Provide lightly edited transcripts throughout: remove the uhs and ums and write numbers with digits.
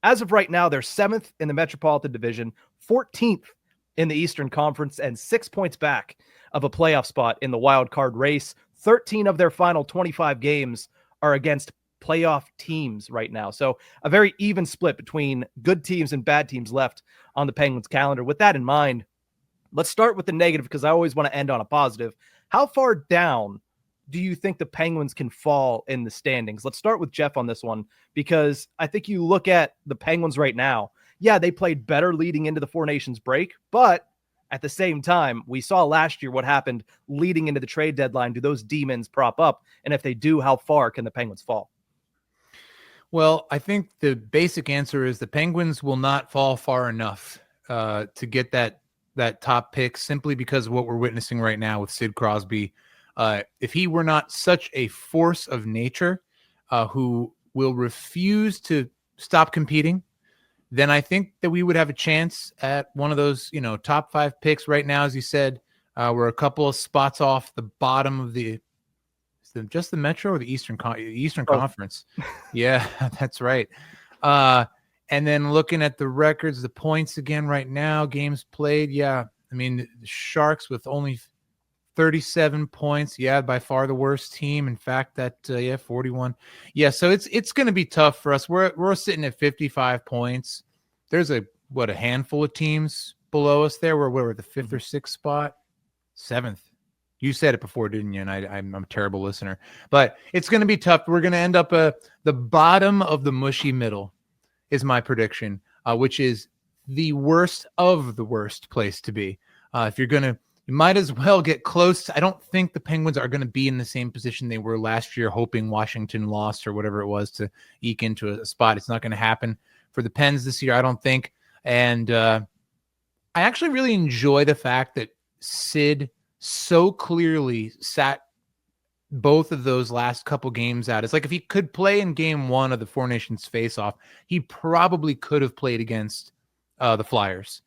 As of right now, they're 7th in the Metropolitan Division, 14th in the Eastern Conference, and 6 points back of a playoff spot in the wild card race. 13 of their final 25 games are against playoff teams right now. So a very even split between good teams and bad teams left on the Penguins calendar. With that in mind, let's start with the negative because I always want to end on a positive. How far down do you think the Penguins can fall in the standings? Let's start with Jeff on this one, because I think you look at the Penguins right now. Yeah, they played better leading into the Four Nations break, but at the same time, we saw last year what happened leading into the trade deadline. Do those demons prop up? And if they do, how far can the Penguins fall? Well, I think the basic answer is the Penguins will not fall far enough to get that top pick, simply because of what we're witnessing right now with Sid Crosby. If he were not such a force of nature who will refuse to stop competing, then I think that we would have a chance at one of those, top 5 picks. Right now, as you said, we're a couple of spots off the bottom of just the Metro or the Eastern Conference. Yeah, that's right. And then looking at the records, the points again right now, games played. Yeah, I mean, the Sharks with only 37 points. Yeah, by far the worst team. In fact, 41. Yeah, so it's going to be tough for us. We're sitting at 55 points. There's a handful of teams below us there. We're at the 5th or 6th spot, 7th. You said it before, didn't you? And I'm a terrible listener. But it's going to be tough. We're going to end up the bottom of the mushy middle is my prediction, which is the worst of the worst place to be. If you're going to, you might as well get close. I don't think the Penguins are going to be in the same position they were last year, hoping Washington lost or whatever it was to eke into a spot. It's not going to happen for the Pens this year, I don't think. And I actually really enjoy the fact that Sid so clearly sat both of those last couple games out. It's like if he could play in game 1 of the Four Nations face-off, he probably could have played against the Flyers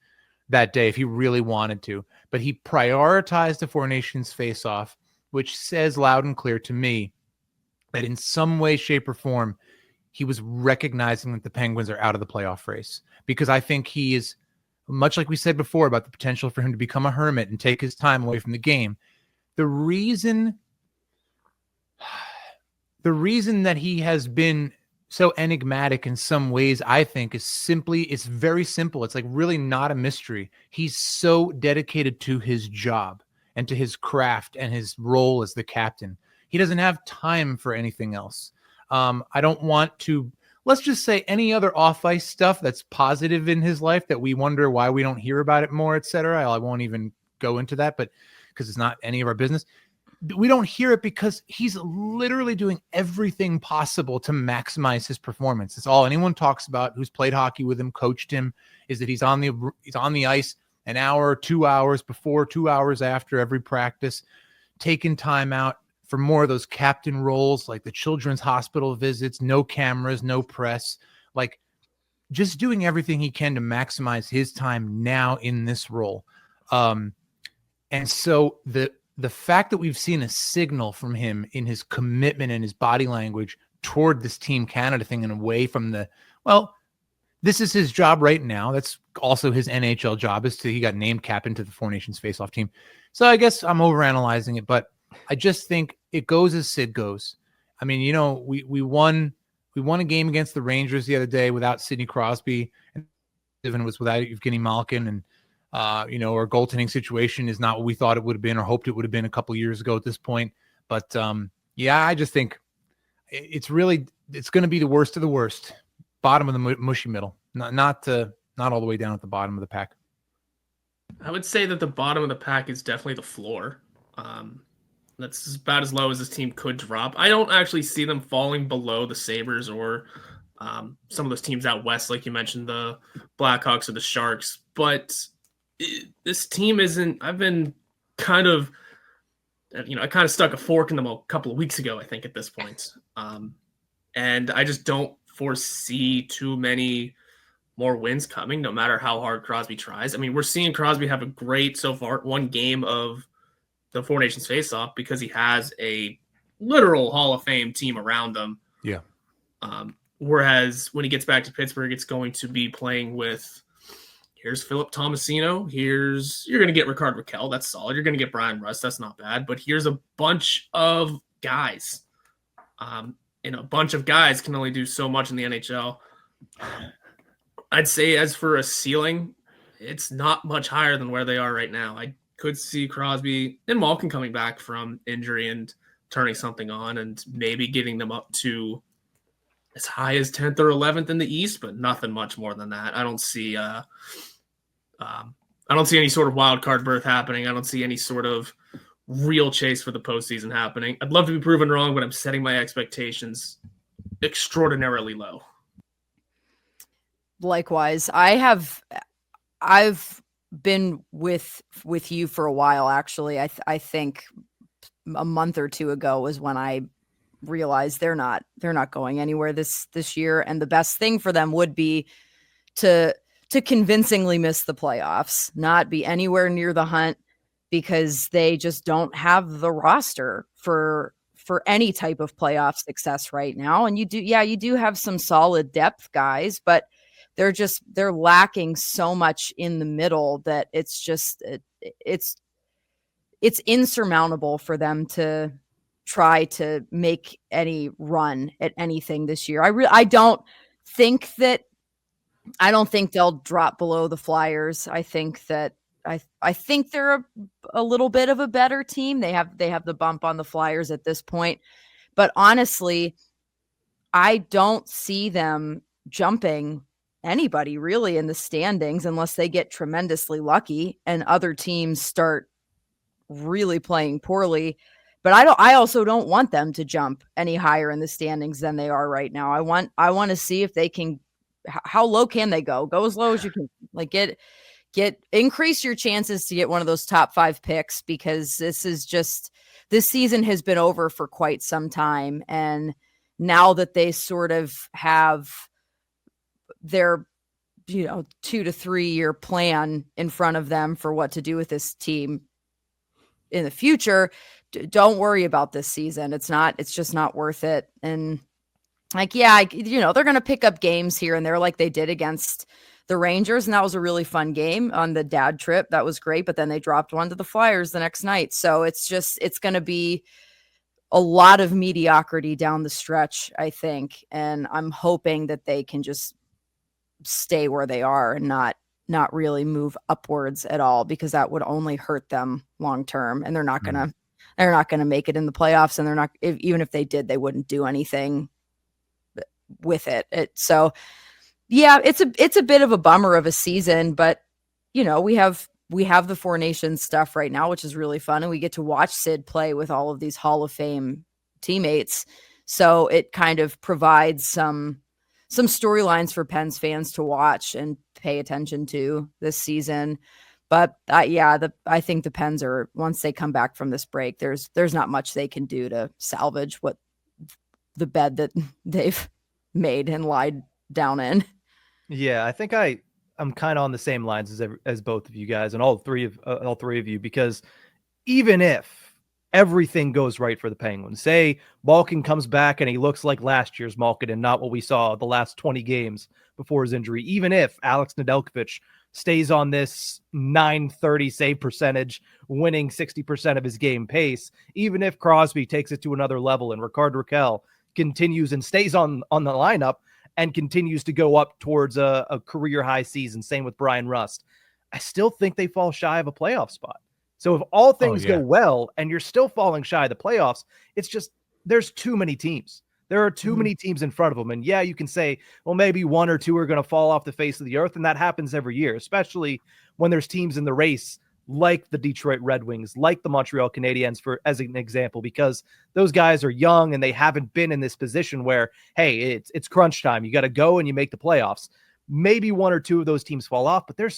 that day if he really wanted to. But he prioritized the Four Nations face-off, which says loud and clear to me that in some way, shape, or form, he was recognizing that the Penguins are out of the playoff race. Because I think he is, much like we said before about the potential for him to become a hermit and take his time away from the game, the reason that he has been so enigmatic in some ways, I think, it's very simple. It's like really not a mystery. He's so dedicated to his job and to his craft and his role as the captain. He doesn't have time for anything else. I don't want to, let's just say, any other off-ice stuff that's positive in his life that we wonder why we don't hear about it more, etc. I won't even go into that, but because it's not any of our business. We don't hear it because he's literally doing everything possible to maximize his performance. It's all anyone talks about who's played hockey with him, coached him, is that he's on the ice an hour, 2 hours before, 2 hours after every practice, taking time out for more of those captain roles, like the children's hospital visits, no cameras, no press, like just doing everything he can to maximize his time now in this role. And so the fact that we've seen a signal from him in his commitment and his body language toward this Team Canada thing and away from this is his job right now. That's also his NHL job, he got named captain to the Four Nations face-off team. So I guess I'm overanalyzing it, but I just think it goes as Sid goes. I mean, we won a game against the Rangers the other day without Sidney Crosby, and it was without Evgeni Malkin, and our goaltending situation is not what we thought it would have been or hoped it would have been a couple of years ago at this point. But I just think it's going to be the worst of the worst, bottom of the mushy middle, not all the way down at the bottom of the pack. I would say that the bottom of the pack is definitely the floor. That's about as low as this team could drop. I don't actually see them falling below the Sabres or some of those teams out west, like you mentioned, the Blackhawks or the Sharks. But this team isn't. I've been kind of, I kind of stuck a fork in them a couple of weeks ago, I think, at this point. And I just don't foresee too many more wins coming, no matter how hard Crosby tries. I mean, we're seeing Crosby have a great, so far, one game of the Four Nations face-off because he has a literal Hall of Fame team around him. Yeah. Whereas when he gets back to Pittsburgh, it's going to be playing with, here's Philip Tomasino. You're going to get Rickard Rakell. That's solid. You're going to get Brian Rust. That's not bad. But here's a bunch of guys. And a bunch of guys can only do so much in the NHL. I'd say as for a ceiling, it's not much higher than where they are right now. I could see Crosby and Malkin coming back from injury and turning something on and maybe getting them up to as high as 10th or 11th in the East, but nothing much more than that. I don't see any sort of wild card berth happening. I don't see any sort of real chase for the postseason happening. I'd love to be proven wrong, but I'm setting my expectations extraordinarily low. Likewise, I've been with you for a while. Actually, I think a month or two ago was when I realized they're not going anywhere this year, and the best thing for them would be to convincingly miss the playoffs, not be anywhere near the hunt, because they just don't have the roster for any type of playoff success right now. And you do have some solid depth guys, but they're lacking so much in the middle that it's insurmountable for them to try to make any run at anything this year. I don't think they'll drop below the Flyers. I think they're a little bit of a better team. They have the bump on the Flyers at this point, but honestly, I don't see them jumping anybody really in the standings unless they get tremendously lucky and other teams start really playing poorly. But I also don't want them to jump any higher in the standings than they are right now. I want to see if they can, how low can they go? Go as low as you can, like increase your chances to get one of those top 5 picks, because this season has been over for quite some time. And now that they sort of have their 2 to 3 year plan in front of them for what to do with this team in the future, don't worry about this season. It's just not worth it. And they're going to pick up games here and there like they did against the Rangers. And that was a really fun game on the dad trip. That was great. But then they dropped one to the Flyers the next night. So it's going to be a lot of mediocrity down the stretch, I think. And I'm hoping that they can just stay where they are and not really move upwards at all, because that would only hurt them long term. And they're not going to make it in the playoffs. And even if they did, they wouldn't do anything with it. So yeah, it's a bit of a bummer of a season, but we have the Four Nations stuff right now, which is really fun. And we get to watch Sid play with all of these Hall of Fame teammates. So it kind of provides some storylines for Pens fans to watch and pay attention to this season. But I think the Pens are, once they come back from this break, there's not much they can do to salvage what the bed that they've made and lied down in. Yeah, I think I'm kind of on the same lines as both of you guys and all three of you, because even if everything goes right for the Penguins, say Malkin comes back and he looks like last year's Malkin and not what we saw the last 20 games before his injury, even if Alex Nedeljkovic stays on this .930 save percentage, winning 60% of his game pace, even if Crosby takes it to another level and Rickard Rakell continues and stays on the lineup and continues to go up towards a career high season, same with Brian Rust, I still think they fall shy of a playoff spot. So if all things go well and you're still falling shy of the playoffs, it's just, there's too many teams. There are too many teams in front of them. And yeah, you can say, well, maybe one or two are going to fall off the face of the earth. And that happens every year, especially when there's teams in the race like the Detroit Red Wings, like the Montreal Canadiens, as an example, because those guys are young and they haven't been in this position where, hey, it's crunch time. You got to go and you make the playoffs. Maybe one or two of those teams fall off, but they're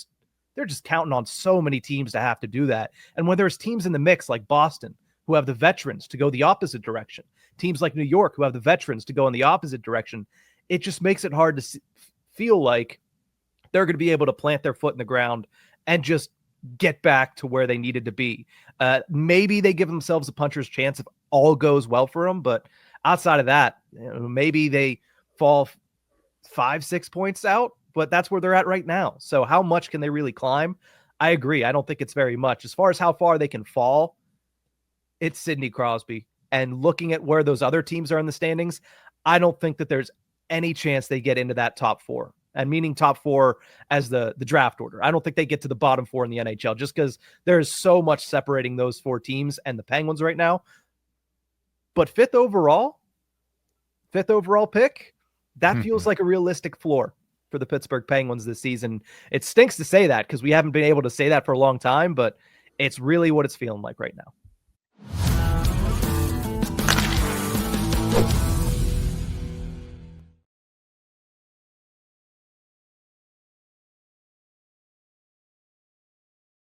just counting on so many teams to have to do that. And when there's teams in the mix like Boston, who have the veterans to go the opposite direction, teams like New York, who have the veterans to go in the opposite direction, it just makes it hard to feel like they're going to be able to plant their foot in the ground and just get back to where they needed to be. Maybe they give themselves a puncher's chance if all goes well for them, but outside of that, maybe they fall 5-6 points out, but that's where they're at right now. So how much can they really climb? I agree. I don't think it's very much. As far as how far they can fall, it's Sidney Crosby. And looking at where those other teams are in the standings, I don't think that there's any chance they get into that top 4. And meaning top 4 as the draft order. I don't think they get to the bottom 4 in the NHL just because there's so much separating those 4 teams and the Penguins right now. But fifth overall pick, that feels like a realistic floor for the Pittsburgh Penguins this season. It stinks to say that because we haven't been able to say that for a long time, but it's really what it's feeling like right now.